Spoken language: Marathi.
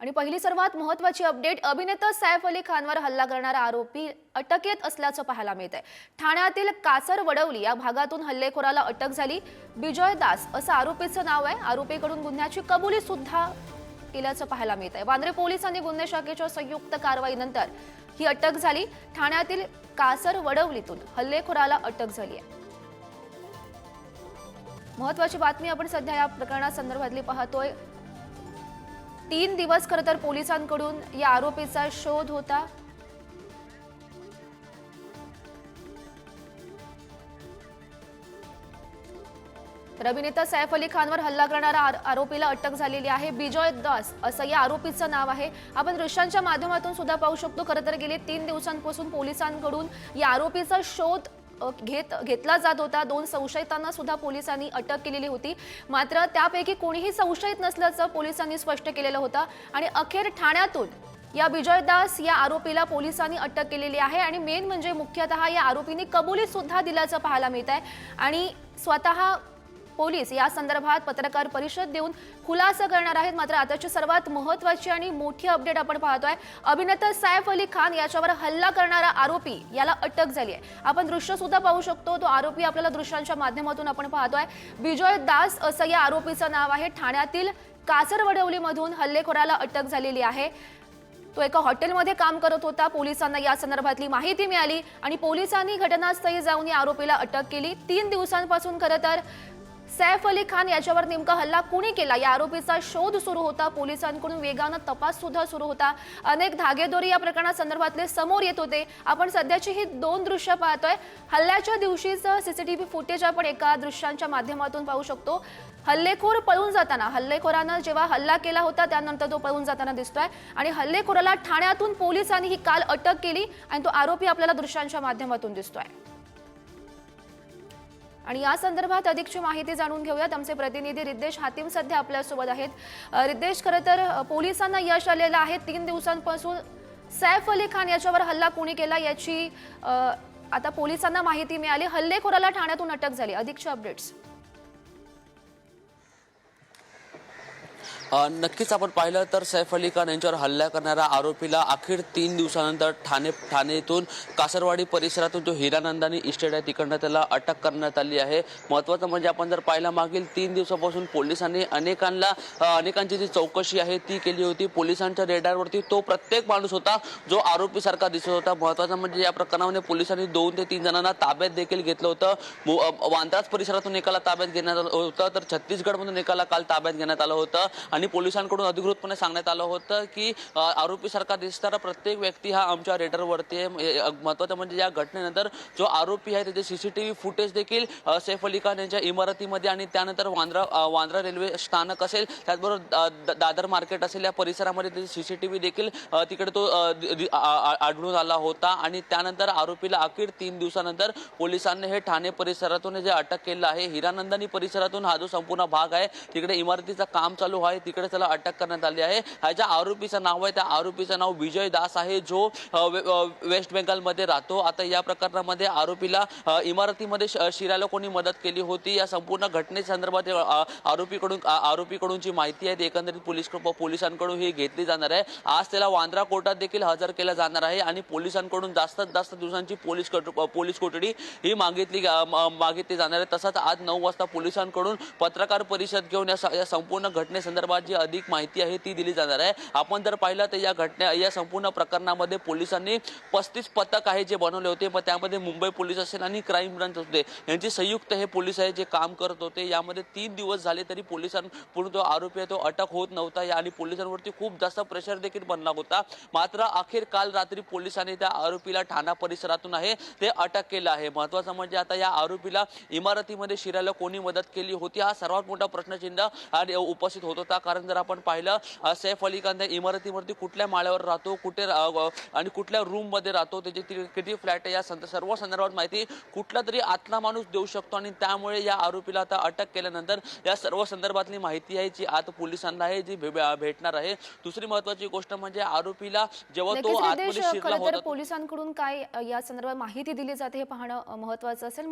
आणि पहिली सर्वात महत्त्वाची अपडेट, अभिनेता सैफ अली खानवर हल्ला करणारा आरोपी अटकेत असल्याचं पाहायला मिळतंय। ठाण्यातील कासर वडवली या भागातून हल्लेखोराला अटक झाली। बिजॉय दास असं आरोपीचं नाव आहे। आरोपीकडून गुन्ह्याची कबुली सुद्धा केल्याचं पाहायला मिळतंय। वांद्रे पोलिसांनी गुन्हे शाखेच्या संयुक्त कारवाईनंतर ही अटक झाली। ठाण्यातील कासर वडवलीतून हल्लेखोराला अटक झाली आहे। महत्त्वाची बातमी आपण सध्या या प्रकरणासंदर्भातली पाहतोय। 3 दिवस खरं तर पोलिसांकडून या आरोपीचा शोध होता। तर अभिनेता सैफ अली खानवर हल्ला करणारा आरोपीला अटक झालेली आहे। बिजॉय दास असं या आरोपीचं नाव आहे। आपण दृश्यांच्या माध्यमातून सुद्धा पाहू शकतो। खरं तर गेले 3 दिवसांपासून पोलिसांकडून या आरोपीचा शोध घेतला जात होता। 2 संशयितांना सुद्धा पोलिसांनी अटक केलेली होती, मात्र त्यापैकी कोणीही संशयित नसल्याचं पोलिसांनी स्पष्ट केलेलं होतं। आणि अखेर ठाण्यातून या बिजॉय दास या आरोपीला पोलिसांनी अटक केलेली आहे। आणि मेन म्हणजे मुख्यतः या आरोपीने कबुली सुद्धा दिल्याचं पाहायला मिळत आहे। आणि स्वतः पोलीस या संदर्भात पत्रकार परिषद देऊन खुलासा करणार आहेत। मात्र आताची सर्वात महत्त्वाची आणि मोठी अपडेट आपण पाहतोय, अभिनेता सैफ अली खान याच्यावर हल्ला करणारा आरोपी याला अटक झाली आहे। आपण दृश्य सुद्धा पाहू शकतो। तो आरोपी आपल्याला दृश्यांच्या माध्यमातून आपण पाहतोय। बिजॉय दास असं या आरोपीचं नाव आहे। ठाण्यातील कासरवडवलीमधून हल्लेखोराला अटक झालेली आहे। तो एका हॉटेलमध्ये काम करत होता। पोलिसांना या संदर्भातली माहिती मिळाली आणि पोलिसांनी घटनास्थळी जाऊन या आरोपीला अटक केली। 3 दिवसांपासून खरं तर सैफ अली खान याच्यावर नेमका हल्ला कुणी केला या आरोपीचा शोध सुरू होता। पोलिसांकडून वेगानं तपास सुद्धा सुरू होता। अनेक धागेदोरी या प्रकरणासंदर्भातले समोर येत होते। आपण सध्याची ही 2 दृश्य पाहतोय। हल्ल्याच्या दिवशीचं सीसीटीव्ही फुटेज आपण एका दृश्यांच्या माध्यमातून पाहू शकतो। हल्लेखोर पळून जाताना, हल्लेखोरानं जेव्हा हल्ला केला होता त्यानंतर तो पळून जाताना दिसतोय। आणि हल्लेखोराला ठाण्यातून पोलिसांनी ही काल अटक केली आणि तो आरोपी आपल्याला दृश्यांच्या माध्यमातून दिसतोय। आणि या संदर्भात अधिकची माहिती जाणून घेऊयात। आमचे प्रतिनिधी रिद्धेश हातीम सध्या आपल्यासोबत आहेत। रिद्धेश, खरं तर पोलिसांना यश आलेलं आहे। 3 दिवसांपासून सैफ अली खान याच्यावर हल्ला कोणी केला याची आता पोलिसांना माहिती मिळाली। हल्लेखोराला ठाण्यातून अटक झाली। अधिकची अपडेट्स। नक्कीच आपण पाहिलं तर सैफ अली खान यांच्यावर हल्ला करणाऱ्या आरोपीला अखेर 3 दिवसानंतर ठाणेतून कासरवाडी परिसरातून जो हिरानंदानी इस्टेट आहे तिकडनं त्याला अटक करण्यात आली आहे। महत्त्वाचं म्हणजे आपण जर पाहिलं मागील 3 दिवसापासून पोलिसांनी अनेकांची जी चौकशी आहे ती केली होती। पोलिसांच्या रेडारवरती तो प्रत्येक माणूस होता जो आरोपीसारखा दिसत होता। महत्त्वाचं म्हणजे या प्रकरणामध्ये पोलिसांनी 2 ते 3 जणांना ताब्यात देखील घेतलं होतं। वांद्राज परिसरातून एकाला ताब्यात घेण्यात आलं होतं, तर छत्तीसगडमधून एकाला काल ताब्यात घेण्यात आलं होतं। आणि पोलिसांकडून अधिकृतपणे सांगण्यात आलं होतं की आरोपीसारखा दिसणारा प्रत्येक व्यक्ती हा आमच्या रेडरवरती आहे। महत्त्वाचं म्हणजे या घटनेनंतर जो आरोपी आहे त्याचे सीसीटीव्ही फुटेज देखील सैफ अली खान यांच्या इमारतीमध्ये आणि त्यानंतर वांद्रा रेल्वे स्थानक असेल, त्याचबरोबर दादर मार्केट असेल या परिसरामध्ये त्याचे सीसीटीव्ही देखील तिकडे तो आढळून आला होता। आणि त्यानंतर आरोपीला अखेर 3 दिवसानंतर पोलिसांनी हे ठाणे परिसरातून जे अटक केलं आहे, हिरानंदानी परिसरातून हा जो संपूर्ण भाग आहे तिकडे इमारतीचं काम चालू आहे, तिकडे त्याला अटक करण्यात आली आहे। हा ज्या आरोपीचं नाव आहे त्या आरोपीचं नाव बिजॉय दास आहे, जो वेस्ट बेंगालमध्ये राहतो। आता या प्रकरणामध्ये आरोपीला इमारतीमध्ये शिरायला कोणी मदत केली होती या संपूर्ण घटनेसंदर्भात आरोपीकडूनची माहिती आहे एकंदरीत पोलिसांकडून ही घेतली जाणार आहे। आज त्याला वांद्रा कोर्टात देखील हजर केलं जाणार आहे आणि पोलिसांकडून जास्तीत जास्त दिवसांची पोलीस कोठडी ही मागितली जाणार आहे। तसंच आज 9 वाजता पोलिसांकडून पत्रकार परिषद घेऊन या संपूर्ण घटनेसंदर्भात जी अधिक माहिती आहे ती दिली जाणार आहे। आपण जर पाहिलं तर या संपूर्ण प्रकरणामध्ये पोलिसांनी 35 पथक आहे जे बनवले होते, पण त्यामध्ये मुंबई पोलीस असेल आणि क्राईम ब्रांच होते यांची संयुक्त हे पोलीस आहे जे काम करत होते। यामध्ये 3 दिवस झाले तरी पोलिसांकडून जो आरोपी आहे तो अटक होत नव्हता आणि पोलिसांवरती खूप जास्त प्रेशर देखील बनला होता। मात्र अखेर काल रात्री पोलिसांनी त्या आरोपीला ठाणा परिसरातून आहे ते अटक केलं आहे। महत्त्वाचं म्हणजे आता या आरोपीला इमारतीमध्ये शिरायला कोणी मदत केली होती हा सर्वात मोठा प्रश्नचिन्ह उपस्थित होत होता। कारण जर आपण पाहिलं सैफ अली खान त्या इमारतीवरती कुठल्या माळ्यावर राहतो, कुठे आणि कुठल्या रूम मध्ये राहतो, त्याचे किती फ्लॅट आहे या सर्व संदर्भात माहिती कुठला तरी आतला माणूस देऊ शकतो। आणि त्यामुळे या आरोपीला आता अटक केल्यानंतर या सर्व संदर्भातली माहिती आहे जी आता पोलिसांना आहे जी भेटणार आहे। दुसरी महत्त्वाची गोष्ट म्हणजे आरोपीला जेव्हा तो आतमध्ये शिरला होता, पोलिसांकडून काय या संदर्भात माहिती दिली जाते हे पाहणं महत्त्वाचं असेल।